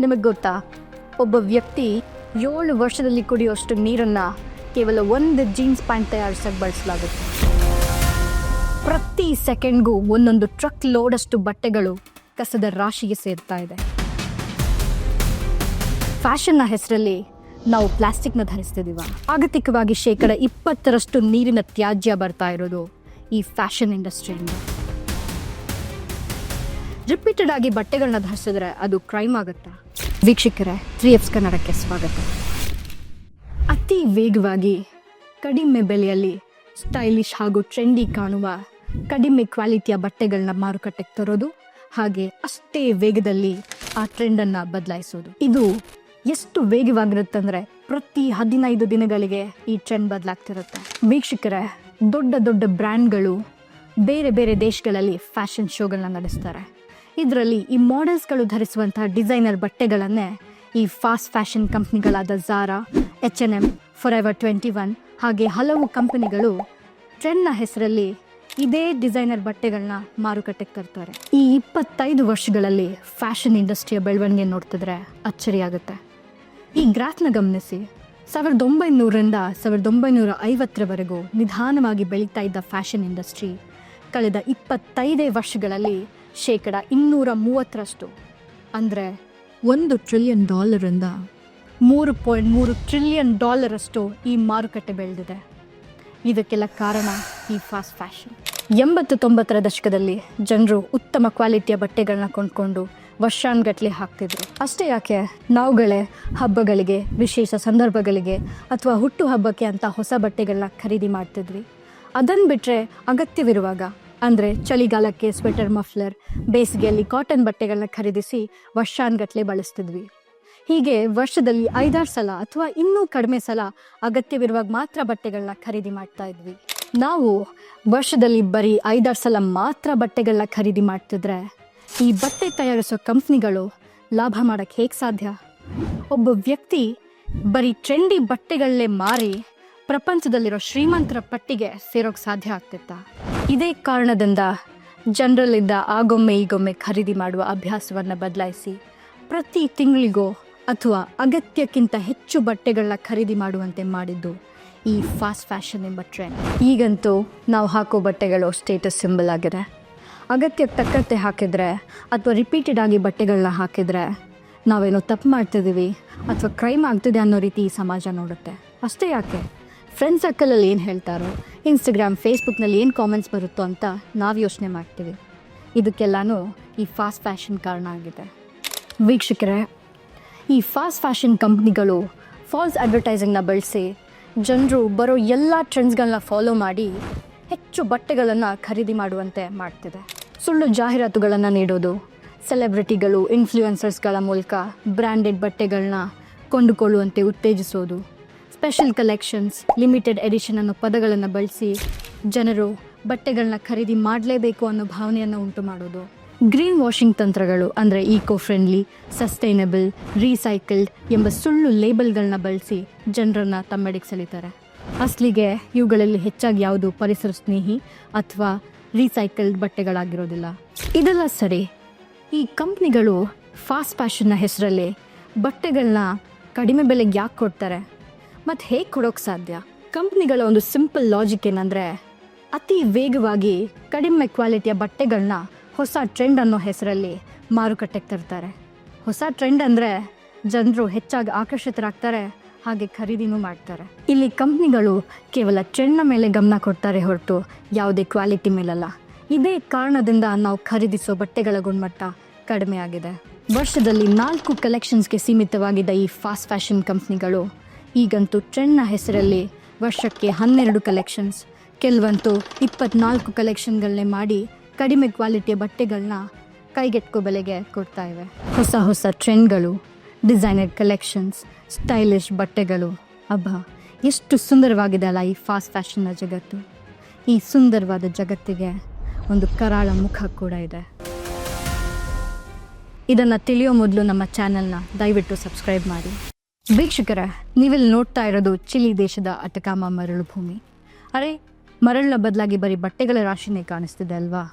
ನಿಮಗೆ ಗೊತ್ತಾ, ಒಬ್ಬ ವ್ಯಕ್ತಿ 7 ವರ್ಷದಲ್ಲಿ ಕುಡಿಯುವಷ್ಟು ನೀರನ್ನು ಕೇವಲ ಒಂದು ಜೀನ್ಸ್ ಪ್ಯಾಂಟ್ ತಯಾರಿಸೋಕೆ ಬಳಸಲಾಗುತ್ತೆ. ಪ್ರತಿ ಸೆಕೆಂಡ್ಗೂ ಒಂದೊಂದು ಟ್ರಕ್ ಲೋಡಷ್ಟು ಬಟ್ಟೆಗಳು ಕಸದ ರಾಶಿಗೆ ಸೇರ್ತಾ ಇದೆ. ಫ್ಯಾಷನ್ನ ಹೆಸರಲ್ಲಿ ನಾವು ಪ್ಲಾಸ್ಟಿಕ್ನ ಧರಿಸ್ತಿದ್ದೀವ. ಜಾಗತಿಕವಾಗಿ 20% ನೀರಿನ ತ್ಯಾಜ್ಯ ಬರ್ತಾ ಇರೋದು ಈ ಫ್ಯಾಷನ್ ಇಂಡಸ್ಟ್ರಿಯಿಂದ. ರಿಪೀಟೆಡ್ ಆಗಿ ಬಟ್ಟೆಗಳನ್ನ ಧರಿಸಿದ್ರೆ ಅದು ಕ್ರೈಮ್ ಆಗುತ್ತಾ? ವೀಕ್ಷಕರೇ, 3F's ಕನ್ನಡಕ್ಕೆ ಸ್ವಾಗತ. ಅತಿ ವೇಗವಾಗಿ ಕಡಿಮೆ ಬೆಲೆಯಲ್ಲಿ ಸ್ಟೈಲಿಶ್ ಹಾಗೂ ಟ್ರೆಂಡಿ ಕಾಣುವ ಕಡಿಮೆ ಕ್ವಾಲಿಟಿಯ ಬಟ್ಟೆಗಳನ್ನ ಮಾರುಕಟ್ಟೆಗೆ ತರೋದು, ಹಾಗೆ ಅಷ್ಟೇ ವೇಗದಲ್ಲಿ ಆ ಟ್ರೆಂಡನ್ನು ಬದಲಾಯಿಸೋದು. ಇದು ಎಷ್ಟು ವೇಗವಾಗಿರುತ್ತಂದರೆ ಪ್ರತಿ 15 ದಿನಗಳಿಗೆ ಈ ಟ್ರೆಂಡ್ ಬದಲಾಗ್ತಿರುತ್ತೆ. ವೀಕ್ಷಕರೇ, ದೊಡ್ಡ ದೊಡ್ಡ ಬ್ರ್ಯಾಂಡ್ಗಳು ಬೇರೆ ಬೇರೆ ದೇಶಗಳಲ್ಲಿ ಫ್ಯಾಷನ್ ಶೋಗಳನ್ನ ನಡೆಸ್ತಾರೆ. ಇದರಲ್ಲಿ ಈ ಮಾಡೆಲ್ಸ್ಗಳು ಧರಿಸುವಂತಹ ಡಿಸೈನರ್ ಬಟ್ಟೆಗಳನ್ನೇ ಈ ಫಾಸ್ಟ್ ಫ್ಯಾಷನ್ ಕಂಪ್ನಿಗಳಾದ ಝಾರಾ, H&M, ಫಾರೆವರ್ 21 ಹಾಗೆ ಹಲವು ಕಂಪನಿಗಳು ಟ್ರೆಂಡ್ನ ಹೆಸರಲ್ಲಿ ಇದೇ ಡಿಸೈನರ್ ಬಟ್ಟೆಗಳನ್ನ ಮಾರುಕಟ್ಟೆಗೆ ತರ್ತಾರೆ. ಈ 25 ವರ್ಷಗಳಲ್ಲಿ ಫ್ಯಾಷನ್ ಇಂಡಸ್ಟ್ರಿಯ ಬೆಳವಣಿಗೆ ನೋಡ್ತಿದ್ರೆ ಅಚ್ಚರಿಯಾಗುತ್ತೆ. ಈ ಗ್ರಾಫ್ನ ಗಮನಿಸಿ. 1900ರಿಂದ 1950ರವರೆಗೂ ನಿಧಾನವಾಗಿ ಬೆಳೀತಾ ಇದ್ದ ಫ್ಯಾಷನ್ ಇಂಡಸ್ಟ್ರಿ ಕಳೆದ 25 ವರ್ಷಗಳಲ್ಲಿ 230% ಅಂದರೆ $1 ಟ್ರಿಲಿಯನ್ ಇಂದ $3.3 ಟ್ರಿಲಿಯನ್ ಅಷ್ಟು ಈ ಮಾರುಕಟ್ಟೆ ಬೆಳೆದಿದೆ. ಇದಕ್ಕೆಲ್ಲ ಕಾರಣ ಈ ಫಾಸ್ಟ್ ಫ್ಯಾಷನ್. 80-90ರ ದಶಕದಲ್ಲಿ ಜನರು ಉತ್ತಮ ಕ್ವಾಲಿಟಿಯ ಬಟ್ಟೆಗಳನ್ನ ಕೊಂಡ್ಕೊಂಡು ವರ್ಷಾನ್ಗಟ್ಲೆ ಹಾಕ್ತಿದ್ರು. ಅಷ್ಟೇ ಯಾಕೆ, ನಾವುಗಳೇ ಹಬ್ಬಗಳಿಗೆ, ವಿಶೇಷ ಸಂದರ್ಭಗಳಿಗೆ ಅಥವಾ ಹುಟ್ಟುಹಬ್ಬಕ್ಕೆ ಅಂತ ಹೊಸ ಬಟ್ಟೆಗಳನ್ನ ಖರೀದಿ ಮಾಡ್ತಿದ್ವಿ. ಅದನ್ನು ಬಿಟ್ಟರೆ ಅಗತ್ಯವಿರುವಾಗ ಅಂದರೆ ಚಳಿಗಾಲಕ್ಕೆ ಸ್ವೆಟರ್, ಮಫ್ಲರ್, ಬೇಸಿಗೆಯಲ್ಲಿ ಕಾಟನ್ ಬಟ್ಟೆಗಳನ್ನ ಖರೀದಿಸಿ ವರ್ಷಾನ್ಗಟ್ಲೆ ಬಳಸ್ತಿದ್ವಿ. ಹೀಗೆ ವರ್ಷದಲ್ಲಿ 5-6 ಸಲ ಅಥವಾ ಇನ್ನೂ ಕಡಿಮೆ ಸಲ ಅಗತ್ಯವಿರುವಾಗ ಮಾತ್ರ ಬಟ್ಟೆಗಳನ್ನ ಖರೀದಿ ಮಾಡ್ತಾ ಇದ್ವಿ. ನಾವು ವರ್ಷದಲ್ಲಿ ಬರೀ 5-6 ಸಲ ಮಾತ್ರ ಬಟ್ಟೆಗಳನ್ನ ಖರೀದಿ ಮಾಡ್ತಿದ್ರೆ ಈ ಬಟ್ಟೆ ತಯಾರಿಸೋ ಕಂಪ್ನಿಗಳು ಲಾಭ ಮಾಡೋಕ್ಕೆ ಹೇಗೆ ಸಾಧ್ಯ? ಒಬ್ಬ ವ್ಯಕ್ತಿ ಬರೀ ಟ್ರೆಂಡಿ ಬಟ್ಟೆಗಳನ್ನೇ ಮಾರಿ ಪ್ರಪಂಚದಲ್ಲಿರೋ ಶ್ರೀಮಂತರ ಪಟ್ಟಿಗೆ ಸೇರೋಕ್ಕೆ ಸಾಧ್ಯ ಆಗ್ತಿತ್ತಾ? ಇದೇ ಕಾರಣದಿಂದ ಜನರಲ್ಲಿದ್ದ ಆಗೊಮ್ಮೆ ಈಗೊಮ್ಮೆ ಖರೀದಿ ಮಾಡುವ ಅಭ್ಯಾಸವನ್ನು ಬದಲಾಯಿಸಿ ಪ್ರತಿ ತಿಂಗಳಿಗೋ ಅಥವಾ ಅಗತ್ಯಕ್ಕಿಂತ ಹೆಚ್ಚು ಬಟ್ಟೆಗಳನ್ನ ಖರೀದಿ ಮಾಡುವಂತೆ ಮಾಡಿದ್ದು ಈ ಫಾಸ್ಟ್ ಫ್ಯಾಷನ್ ಎಂಬ ಟ್ರೆಂಡ್. ಈಗಂತೂ ನಾವು ಹಾಕೋ ಬಟ್ಟೆಗಳು ಸ್ಟೇಟಸ್ ಸಿಂಬಲ್ ಆಗಿದೆ. ಅಗತ್ಯಕ್ಕೆ ತಕ್ಕಂತೆ ಹಾಕಿದರೆ ಅಥವಾ ರಿಪೀಟೆಡ್ ಆಗಿ ಬಟ್ಟೆಗಳನ್ನ ಹಾಕಿದರೆ ನಾವೇನೋ ತಪ್ಪು ಮಾಡ್ತಿದ್ದೀವಿ ಅಥವಾ ಕ್ರೈಮ್ ಆಗ್ತಿದೆ ಅನ್ನೋ ರೀತಿ ಈ ಸಮಾಜ ನೋಡುತ್ತೆ. ಅಷ್ಟೇ ಯಾಕೆ, ಫ್ರೆಂಡ್ ಸರ್ಕಲಲ್ಲಿ ಏನು ಹೇಳ್ತಾರೋ, ಇನ್ಸ್ಟಾಗ್ರಾಮ್, ಫೇಸ್ಬುಕ್ನಲ್ಲಿ ಏನು ಕಾಮೆಂಟ್ಸ್ ಬರುತ್ತೋ ಅಂತ ನಾವು ಯೋಚನೆ ಮಾಡ್ತೀವಿ. ಇದಕ್ಕೆಲ್ಲನೂ ಈ ಫಾಸ್ಟ್ ಫ್ಯಾಷನ್ ಕಾರಣ ಆಗಿದೆ. ವೀಕ್ಷಕರೇ, ಈ ಫಾಸ್ಟ್ ಫ್ಯಾಷನ್ ಕಂಪ್ನಿಗಳು ಫಾಲ್ಸ್ ಅಡ್ವರ್ಟೈಸಿಂಗ್ನ ಬಳಸಿ ಜನರು ಬರೋ ಎಲ್ಲ ಟ್ರೆಂಡ್ಸ್ಗಳನ್ನ ಫಾಲೋ ಮಾಡಿ ಹೆಚ್ಚು ಬಟ್ಟೆಗಳನ್ನು ಖರೀದಿ ಮಾಡುವಂತೆ ಮಾಡ್ತಿದೆ. ಸುಳ್ಳು ಜಾಹೀರಾತುಗಳನ್ನು ನೀಡೋದು, ಸೆಲೆಬ್ರಿಟಿಗಳು, ಇನ್ಫ್ಲೂಯೆನ್ಸರ್ಸ್ಗಳ ಮೂಲಕ ಬ್ರ್ಯಾಂಡೆಡ್ ಬಟ್ಟೆಗಳನ್ನ ಕೊಂಡುಕೊಳ್ಳುವಂತೆ ಉತ್ತೇಜಿಸೋದು, ಸ್ಪೆಷಲ್ ಕಲೆಕ್ಷನ್ಸ್, ಲಿಮಿಟೆಡ್ ಎಡಿಷನ್ ಅನ್ನೋ ಪದಗಳನ್ನು ಬಳಸಿ ಜನರು ಬಟ್ಟೆಗಳನ್ನ ಖರೀದಿ ಮಾಡಲೇಬೇಕು ಅನ್ನೋ ಭಾವನೆಯನ್ನು ಉಂಟು ಮಾಡೋದು, ಗ್ರೀನ್ ವಾಷಿಂಗ್ ತಂತ್ರಗಳು ಅಂದರೆ ಈಕೋ ಫ್ರೆಂಡ್ಲಿ, ಸಸ್ಟೈನಬಲ್, ರೀಸೈಕಲ್ಡ್ ಎಂಬ ಸುಳ್ಳು ಲೇಬಲ್ಗಳನ್ನ ಬಳಸಿ ಜನರನ್ನು ತಮ್ಮೆಡೆಗೆ ಸೆಳೀತಾರೆ. ಅಸಲಿಗೆ ಇವುಗಳಲ್ಲಿ ಹೆಚ್ಚಾಗಿ ಯಾವುದು ಪರಿಸರ ಸ್ನೇಹಿ ಅಥವಾ ರೀಸೈಕಲ್ಡ್ ಬಟ್ಟೆಗಳಾಗಿರೋದಿಲ್ಲ. ಇದೆಲ್ಲ ಸರಿ, ಈ ಕಂಪ್ನಿಗಳು ಫಾಸ್ಟ್ ಫ್ಯಾಷನ್ನ ಹೆಸರಲ್ಲಿ ಬಟ್ಟೆಗಳನ್ನ ಕಡಿಮೆ ಬೆಲೆಗೆ ಯಾಕೆ ಕೊಡ್ತಾರೆ ಮತ್ತು ಹೇಗೆ ಕೊಡೋಕ್ಕೆ ಸಾಧ್ಯ? ಕಂಪ್ನಿಗಳ ಒಂದು ಸಿಂಪಲ್ ಲಾಜಿಕ್ ಏನಂದರೆ, ಅತಿ ವೇಗವಾಗಿ ಕಡಿಮೆ ಕ್ವಾಲಿಟಿಯ ಬಟ್ಟೆಗಳನ್ನ ಹೊಸ ಟ್ರೆಂಡ್ ಅನ್ನೋ ಹೆಸರಲ್ಲಿ ಮಾರುಕಟ್ಟೆಗೆ ತರ್ತಾರೆ. ಹೊಸ ಟ್ರೆಂಡ್ ಅಂದರೆ ಜನರು ಹೆಚ್ಚಾಗಿ ಆಕರ್ಷಿತರಾಗ್ತಾರೆ, ಹಾಗೆ ಖರೀದಿನೂ ಮಾಡ್ತಾರೆ. ಇಲ್ಲಿ ಕಂಪ್ನಿಗಳು ಕೇವಲ ಟ್ರೆಂಡ್ನ ಮೇಲೆ ಗಮನ ಕೊಡ್ತಾರೆ ಹೊರತು ಯಾವುದೇ ಕ್ವಾಲಿಟಿ ಮೇಲಲ್ಲ. ಇದೇ ಕಾರಣದಿಂದ ನಾವು ಖರೀದಿಸೋ ಬಟ್ಟೆಗಳ ಗುಣಮಟ್ಟ ಕಡಿಮೆ ಆಗಿದೆ. ವರ್ಷದಲ್ಲಿ 4 ಕಲೆಕ್ಷನ್ಸ್ಗೆ ಸೀಮಿತವಾಗಿದ್ದ ಈ ಫಾಸ್ಟ್ ಫ್ಯಾಷನ್ ಕಂಪ್ನಿಗಳು ಈಗಂತೂ ಟ್ರೆಂಡ್ನ ಹೆಸರಲ್ಲಿ ವರ್ಷಕ್ಕೆ 12 ಕಲೆಕ್ಷನ್ಸ್, ಕೆಲವಂತೂ 24 ಕಲೆಕ್ಷನ್ಗಳನ್ನೇ ಮಾಡಿ ಕಡಿಮೆ ಕ್ವಾಲಿಟಿಯ ಬಟ್ಟೆಗಳನ್ನ ಕೈಗೆಟ್ಕೋ ಬೆಲೆಗೆ ಕೊಡ್ತಾ ಇವೆ. ಹೊಸ ಹೊಸ ಟ್ರೆಂಡ್ಗಳು, ಡಿಸೈನರ್ ಕಲೆಕ್ಷನ್ಸ್, ಸ್ಟೈಲಿಶ್ ಬಟ್ಟೆಗಳು, ಅಬ್ಬಾ ಎಷ್ಟು ಸುಂದರವಾಗಿದೆ ಅಲ್ಲ ಈ ಫಾಸ್ಟ್ ಫ್ಯಾಷನ್ನ ಜಗತ್ತು. ಈ ಸುಂದರವಾದ ಜಗತ್ತಿಗೆ ಒಂದು ಕರಾಳ ಮುಖ ಕೂಡ ಇದೆ. ಇದನ್ನು ತಿಳಿಯೋ ಮೊದಲು ನಮ್ಮ ಚಾನೆಲ್ನ ದಯವಿಟ್ಟು ಸಬ್ಸ್ಕ್ರೈಬ್ ಮಾಡಿ. ವೀಕ್ಷಕರೇ, ನೀವಿಲ್ಲಿ ನೋಡ್ತಾ ಇರೋದು ಚಿಲಿ ದೇಶದ ಅಟಕಾಮ ಮರಳು ಭೂಮಿ. ಅರೆ, ಮರಳಿನ ಬದಲಾಗಿ ಬರೀ ಬಟ್ಟೆಗಳ ರಾಶಿನೇ ಕಾಣಿಸ್ತಿದೆ ಅಲ್ವಾ?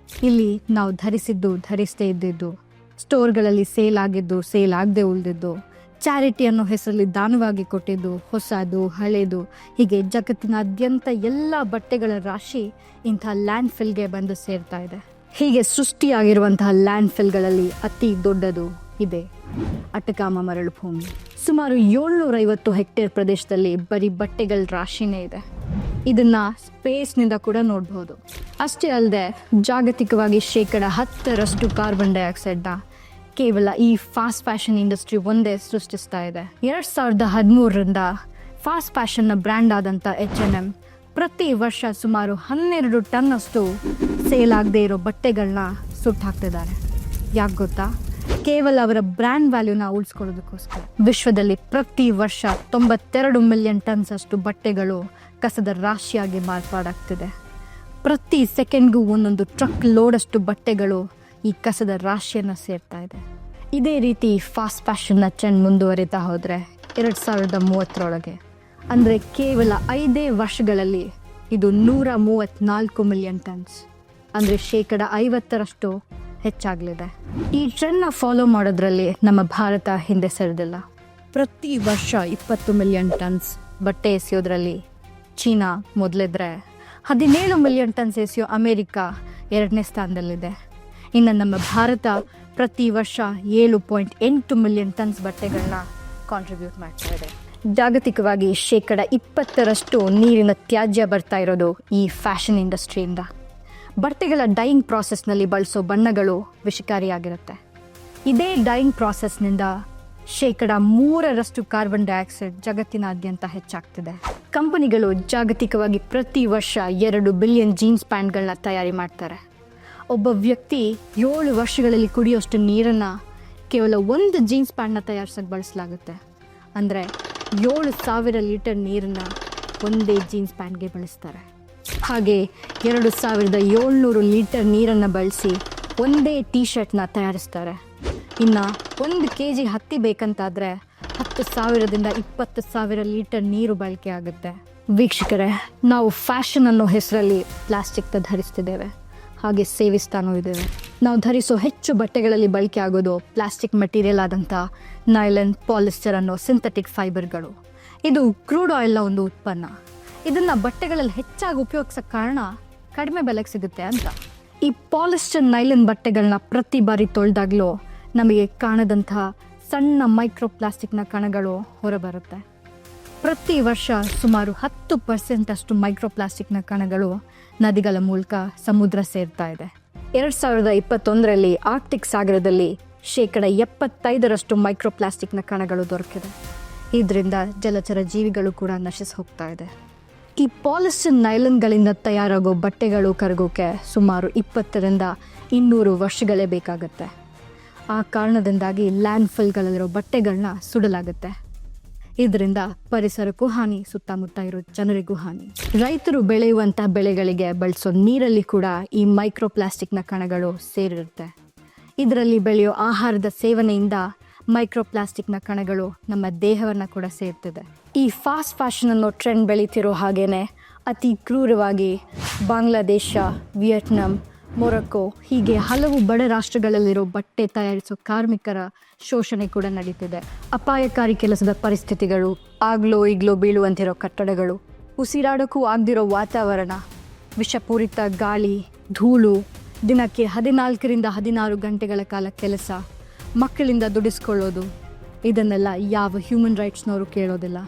ಇಲ್ಲಿ ನಾವು ಧರಿಸಿದ್ದು ಧರಿಸದೇ ಇದ್ದಿದ್ದು ಸ್ಟೋರ್ಗಳಲ್ಲಿ ಸೇಲ್ ಆಗಿದ್ದು, ಸೇಲ್ ಆಗದೆ ಉಳಿದಿದ್ದು, ಚಾರಿಟಿ ಅನ್ನೋ ಹೆಸರಲ್ಲಿ ದಾನವಾಗಿ ಕೊಟ್ಟಿದ್ದು, ಹೊಸದು ಹಳೇದು, ಹೀಗೆ ಜಗತ್ತಿನಾದ್ಯಂತ ಎಲ್ಲ ಬಟ್ಟೆಗಳ ರಾಶಿ ಇಂಥ ಲ್ಯಾಂಡ್ ಫಿಲ್ಗೆ ಬಂದು ಸೇರ್ತಾ ಇದೆ. ಹೀಗೆ ಸೃಷ್ಟಿಯಾಗಿರುವಂತಹ ಲ್ಯಾಂಡ್ ಫಿಲ್ಗಳಲ್ಲಿ ಅತಿ ದೊಡ್ಡದು ಇದೆ ಅಟಕಾಮ ಮರಳು ಭೂಮಿ. ಸುಮಾರು 750 ಹೆಕ್ಟೇರ್ ಪ್ರದೇಶದಲ್ಲಿ ಬರೀ ಬಟ್ಟೆಗಳ ರಾಶಿನೇ ಇದೆ. ಇದನ್ನ ಸ್ಪೇಸ್ನಿಂದ ಕೂಡ ನೋಡ್ಬೋದು. ಅಷ್ಟೇ ಅಲ್ಲದೆ ಜಾಗತಿಕವಾಗಿ 10% ಕಾರ್ಬನ್ ಡೈಆಕ್ಸೈಡ್ನ ಕೇವಲ ಈ ಫಾಸ್ಟ್ ಫ್ಯಾಷನ್ ಇಂಡಸ್ಟ್ರಿ ಒಂದೇ ಸೃಷ್ಟಿಸ್ತಾ ಇದೆ. 2013ರಿಂದ ಫಾಸ್ಟ್ ಫ್ಯಾಷನ್ನ ಬ್ರ್ಯಾಂಡ್ ಆದಂಥ H&M ಪ್ರತಿ ವರ್ಷ ಸುಮಾರು 12 ಟನ್ನಷ್ಟು ಸೇಲ್ ಆಗದೆ ಇರೋ ಬಟ್ಟೆಗಳನ್ನ ಸುಟ್ಟು ಹಾಕ್ತಿದ್ದಾರೆ. ಯಾಕೆ ಗೊತ್ತಾ? ಕೇವಲ ಅವರ ಬ್ರ್ಯಾಂಡ್ ವ್ಯಾಲ್ಯೂನ ಉಳಿಸ್ಕೊಳ್ಳೋದಕ್ಕೋಸ್ಕರ. ವಿಶ್ವದಲ್ಲಿ ಪ್ರತಿ ವರ್ಷ 92 ಮಿಲಿಯನ್ ಟನ್ಸ್ ಅಷ್ಟು ಬಟ್ಟೆಗಳು ಕಸದ ರಾಶಿಯಾಗಿ ಮಾರ್ಪಾಡಾಗ್ತಿದೆ. ಪ್ರತಿ ಸೆಕೆಂಡ್ಗೂ ಒಂದೊಂದು ಟ್ರಕ್ ಲೋಡಷ್ಟು ಬಟ್ಟೆಗಳು ಈ ಕಸದ ರಾಶಿಯನ್ನು ಸೇರ್ತಾ ಇದೆ. ಇದೇ ರೀತಿ ಫಾಸ್ಟ್ ಫ್ಯಾಷನ್ನ ಟ್ರೆಂಡ್ ಮುಂದುವರಿತಾ ಹೋದರೆ 2030ರೊಳಗೆ ಅಂದರೆ ಕೇವಲ 5 ವರ್ಷಗಳಲ್ಲಿ ಇದು 134 ಮಿಲಿಯನ್ ಟನ್ಸ್ ಅಂದರೆ 50% ಹೆಚ್ಚಾಗಲಿದೆ. ಈ ಟ್ರೆಂಡ್ನ ಫಾಲೋ ಮಾಡೋದ್ರಲ್ಲಿ ನಮ್ಮ ಭಾರತ ಹಿಂದೆ ಸರಿದಿಲ್ಲ. ಪ್ರತಿ ವರ್ಷ 20 ಮಿಲಿಯನ್ ಟನ್ಸ್ ಬಟ್ಟೆ ಎಸೆಯೋದ್ರಲ್ಲಿ ಚೀನಾ ಮೊದಲಿದ್ರೆ 17 ಮಿಲಿಯನ್ ಟನ್ಸ್ ಎಸೆಯೋ ಅಮೇರಿಕ 2ನೇ ಸ್ಥಾನದಲ್ಲಿದೆ. ಇನ್ನು ನಮ್ಮ ಭಾರತ ಪ್ರತಿ ವರ್ಷ 7.8 ಮಿಲಿಯನ್ ಟನ್ಸ್ ಬಟ್ಟೆಗಳನ್ನ ಕಾಂಟ್ರಿಬ್ಯೂಟ್ ಮಾಡ್ತಾ ಇದೆ. ಜಾಗತಿಕವಾಗಿ 20% ನೀರಿನ ತ್ಯಾಜ್ಯ ಬರ್ತಾ ಇರೋದು ಈ ಫ್ಯಾಷನ್ ಇಂಡಸ್ಟ್ರಿಯಿಂದ. ಬಟ್ಟೆಗಳ ಡೈಯಿಂಗ್ ಪ್ರಾಸೆಸ್ನಲ್ಲಿ ಬಳಸೋ ಬಣ್ಣಗಳು ವಿಷಕಾರಿಯಾಗಿರುತ್ತೆ. ಇದೇ ಡೈಯಿಂಗ್ ಪ್ರಾಸೆಸ್ನಿಂದ 3% ಕಾರ್ಬನ್ ಡೈಆಕ್ಸೈಡ್ ಜಗತ್ತಿನಾದ್ಯಂತ ಹೆಚ್ಚಾಗ್ತಿದೆ. ಕಂಪನಿಗಳು ಜಾಗತಿಕವಾಗಿ ಪ್ರತಿ ವರ್ಷ 2 ಬಿಲಿಯನ್ ಜೀನ್ಸ್ ಪ್ಯಾಂಟ್ಗಳನ್ನ ತಯಾರಿ ಮಾಡ್ತಾರೆ. ಒಬ್ಬ ವ್ಯಕ್ತಿ 7 ವರ್ಷಗಳಲ್ಲಿ ಕುಡಿಯೋಷ್ಟು ನೀರನ್ನು ಕೇವಲ 1 ಜೀನ್ಸ್ ಪ್ಯಾಂಟ್ನ ತಯಾರಿಸೋಕ್ಕೆ ಬಳಸಲಾಗುತ್ತೆ. ಅಂದರೆ 7,000 ಲೀಟರ್ ನೀರನ್ನು ಒಂದೇ ಜೀನ್ಸ್ ಪ್ಯಾಂಟ್ಗೆ ಬಳಸ್ತಾರೆ. ಹಾಗೆ 2,700 ಲೀಟರ್ ನೀರನ್ನು ಬಳಸಿ ಒಂದೇ ಟೀ ಶರ್ಟ್ನ ತಯಾರಿಸ್ತಾರೆ. ಇನ್ನು 1 kg ಹತ್ತಿ ಬೇಕಂತಾದರೆ 10,000ದಿಂದ 20,000 ಲೀಟರ್ ನೀರು ಬಳಕೆ ಆಗುತ್ತೆ. ವೀಕ್ಷಕರೇ, ನಾವು ಫ್ಯಾಷನ್ ಅನ್ನೋ ಹೆಸರಲ್ಲಿ ಪ್ಲಾಸ್ಟಿಕ್ನ ಧರಿಸ್ತಿದ್ದೇವೆ, ಹಾಗೆ ಸೇವಿಸ್ತಾನೂ ಇದ್ದೇವೆ. ನಾವು ಧರಿಸೋ ಹೆಚ್ಚು ಬಟ್ಟೆಗಳಲ್ಲಿ ಬಳಕೆ ಆಗೋದು ಪ್ಲಾಸ್ಟಿಕ್ ಮೆಟೀರಿಯಲ್ ಆದಂಥ ನೈಲನ್, ಪಾಲಿಸ್ಟರ್ ಅನ್ನೋ ಸಿಂಥೆಟಿಕ್ ಫೈಬರ್ಗಳು. ಇದು ಕ್ರೂಡ್ ಆಯಿಲ್ನ ಒಂದು ಉತ್ಪನ್ನ. ಇದನ್ನು ಬಟ್ಟೆಗಳಲ್ಲಿ ಹೆಚ್ಚಾಗಿ ಉಪಯೋಗಿಸೋಕ್ಕೆ ಕಾರಣ ಕಡಿಮೆ ಬೆಲೆಗೆ ಸಿಗುತ್ತೆ ಅಂತ. ಈ ಪಾಲಿಸ್ಟರ್, ನೈಲನ್ ಬಟ್ಟೆಗಳನ್ನ ಪ್ರತಿ ಬಾರಿ ತೊಳೆದಾಗಲೂ ನಮಗೆ ಕಾಣದಂತಹ ಸಣ್ಣ ಮೈಕ್ರೋ ಪ್ಲಾಸ್ಟಿಕ್ನ ಕಣಗಳು ಹೊರಬರುತ್ತೆ. ಪ್ರತಿ ವರ್ಷ ಸುಮಾರು 10% ಅಷ್ಟು ಮೈಕ್ರೋ ಪ್ಲಾಸ್ಟಿಕ್ನ ಕಣಗಳು ನದಿಗಳ ಮೂಲಕ ಸಮುದ್ರ ಸೇರ್ತಾ ಇದೆ. 2021ರಲ್ಲಿ ಆರ್ಕ್ಟಿಕ್ ಸಾಗರದಲ್ಲಿ 75% ಮೈಕ್ರೋ ಪ್ಲಾಸ್ಟಿಕ್ನ ಕಣಗಳು ದೊರಕಿದೆ. ಇದರಿಂದ ಜಲಚರ ಜೀವಿಗಳು ಕೂಡ ನಶಿಸಿ ಹೋಗ್ತಾ ಇದೆ. ಈ ಪಾಲಿಸ್ಟರ್ ನೈಲನ್ಗಳಿಂದ ತಯಾರಾಗೋ ಬಟ್ಟೆಗಳು ಕರಗೋಕೆ ಸುಮಾರು 20ರಿಂದ 200 ವರ್ಷಗಳೇ ಬೇಕಾಗುತ್ತೆ. ಆ ಕಾರಣದಿಂದಾಗಿ ಲ್ಯಾಂಡ್ ಫಿಲ್ಗಳಲ್ಲಿರೋ ಬಟ್ಟೆಗಳನ್ನ ಸುಡಲಾಗುತ್ತೆ. ಇದರಿಂದ ಪರಿಸರಕ್ಕೂ ಹಾನಿ, ಸುತ್ತಮುತ್ತ ಇರೋ ಜನರಿಗೂ ಹಾನಿ. ರೈತರು ಬೆಳೆಯುವಂಥ ಬೆಳೆಗಳಿಗೆ ಬಳಸೋ ನೀರಲ್ಲಿ ಕೂಡ ಈ ಮೈಕ್ರೋ ಪ್ಲಾಸ್ಟಿಕ್ನ ಕಣಗಳು ಸೇರಿರುತ್ತೆ. ಇದರಲ್ಲಿ ಬೆಳೆಯೋ ಆಹಾರದ ಸೇವನೆಯಿಂದ ಮೈಕ್ರೋ ಪ್ಲಾಸ್ಟಿಕ್ನ ಕಣಗಳು ನಮ್ಮ ದೇಹವನ್ನು ಕೂಡ ಸೇರ್ತಿದೆ. ಈ ಫಾಸ್ಟ್ ಫ್ಯಾಷನ್ ಅನ್ನೋ ಟ್ರೆಂಡ್ ಬೆಳೀತಿರೋ ಹಾಗೇನೆ ಅತಿ ಕ್ರೂರವಾಗಿ ಬಾಂಗ್ಲಾದೇಶ, ವಿಯೆಟ್ನಾಂ, ಮೊರಕ್ಕೋ ಹೀಗೆ ಹಲವು ಬಡ ರಾಷ್ಟ್ರಗಳಲ್ಲಿರೋ ಬಟ್ಟೆ ತಯಾರಿಸೋ ಕಾರ್ಮಿಕರ ಶೋಷಣೆ ಕೂಡ ನಡೀತಿದೆ. ಅಪಾಯಕಾರಿ ಕೆಲಸದ ಪರಿಸ್ಥಿತಿಗಳು, ಆಗ್ಲೋ ಈಗಲೋ ಬೀಳುವಂತಿರೋ ಕಟ್ಟಡಗಳು, ಉಸಿರಾಡೋಕ್ಕೂ ಆಗದಿರೋ ವಾತಾವರಣ, ವಿಷಪೂರಿತ ಗಾಳಿ, ಧೂಳು, ದಿನಕ್ಕೆ 14ರಿಂದ 16 ಗಂಟೆಗಳ ಕಾಲ ಕೆಲಸ, ಮಕ್ಕಳಿಂದ ದುಡಿಸ್ಕೊಳ್ಳೋದು, ಇದನ್ನೆಲ್ಲ ಯಾವ ಹ್ಯೂಮನ್ ರೈಟ್ಸ್ನವರು ಕೇಳೋದಿಲ್ಲ.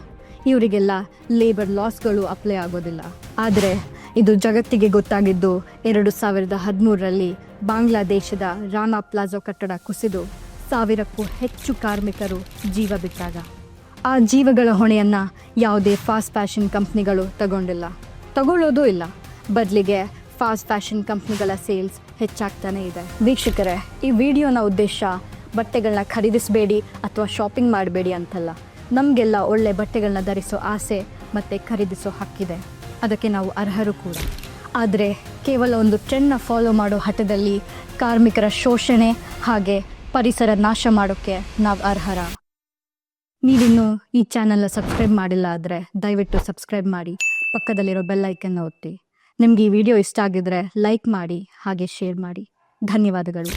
ಇವರಿಗೆಲ್ಲ ಲೇಬರ್ ಲಾಸ್ಗಳು ಅಪ್ಲೈ ಆಗೋದಿಲ್ಲ. ಆದರೆ ಇದು ಜಗತ್ತಿಗೆ ಗೊತ್ತಾಗಿದ್ದು 2013ರಲ್ಲಿ ಬಾಂಗ್ಲಾದೇಶದ ರಾನಾ ಪ್ಲಾಜಾ ಕಟ್ಟಡ ಕುಸಿದು 1000ಕ್ಕೂ ಹೆಚ್ಚು ಕಾರ್ಮಿಕರು ಜೀವ ಬಿಟ್ಟಾಗ. ಆ ಜೀವಗಳ ಹೊಣೆಯನ್ನು ಯಾವುದೇ ಫಾಸ್ಟ್ ಫ್ಯಾಷನ್ ಕಂಪ್ನಿಗಳು ತಗೊಳ್ಳೋದೂ ಇಲ್ಲ. ಬದಲಿಗೆ ಫಾಸ್ಟ್ ಫ್ಯಾಷನ್ ಕಂಪ್ನಿಗಳ ಸೇಲ್ಸ್ ಹೆಚ್ಚಾಗ್ತಾನೇ ಇದೆ. ವೀಕ್ಷಕರೇ, ಈ ವಿಡಿಯೋನ ಉದ್ದೇಶ ಬಟ್ಟೆಗಳನ್ನ ಖರೀದಿಸಬೇಡಿ ಅಥವಾ ಶಾಪಿಂಗ್ ಮಾಡಬೇಡಿ ಅಂತಲ್ಲ. ನಮಗೆಲ್ಲ ಒಳ್ಳೆ ಬಟ್ಟೆಗಳನ್ನ ಧರಿಸೋ ಆಸೆ ಮತ್ತು ಖರೀದಿಸೋ ಹಕ್ಕಿದೆ, ಅದಕ್ಕೆ ನಾವು ಅರ್ಹರು ಕೂಡ. ಆದರೆ ಕೇವಲ ಒಂದು ಟ್ರೆಂಡ್ನ ಫಾಲೋ ಮಾಡೋ ಹಠದಲ್ಲಿ ಕಾರ್ಮಿಕರ ಶೋಷಣೆ ಹಾಗೆ ಪರಿಸರ ನಾಶ ಮಾಡೋಕ್ಕೆ ನಾವು ಅರ್ಹರ? ನೀವಿನ್ನೂ ಈ ಚಾನಲ್ನ ಸಬ್ಸ್ಕ್ರೈಬ್ ಮಾಡಿಲ್ಲ ಆದರೆ ದಯವಿಟ್ಟು ಸಬ್ಸ್ಕ್ರೈಬ್ ಮಾಡಿ, ಪಕ್ಕದಲ್ಲಿರೋ ಬೆಲ್ ಐಕನ್ನ ಒತ್ತಿ. ನಿಮಗೆ ಈ ವಿಡಿಯೋ ಇಷ್ಟ ಆಗಿದ್ರೆ ಲೈಕ್ ಮಾಡಿ ಹಾಗೆ ಶೇರ್ ಮಾಡಿ. ಧನ್ಯವಾದಗಳು.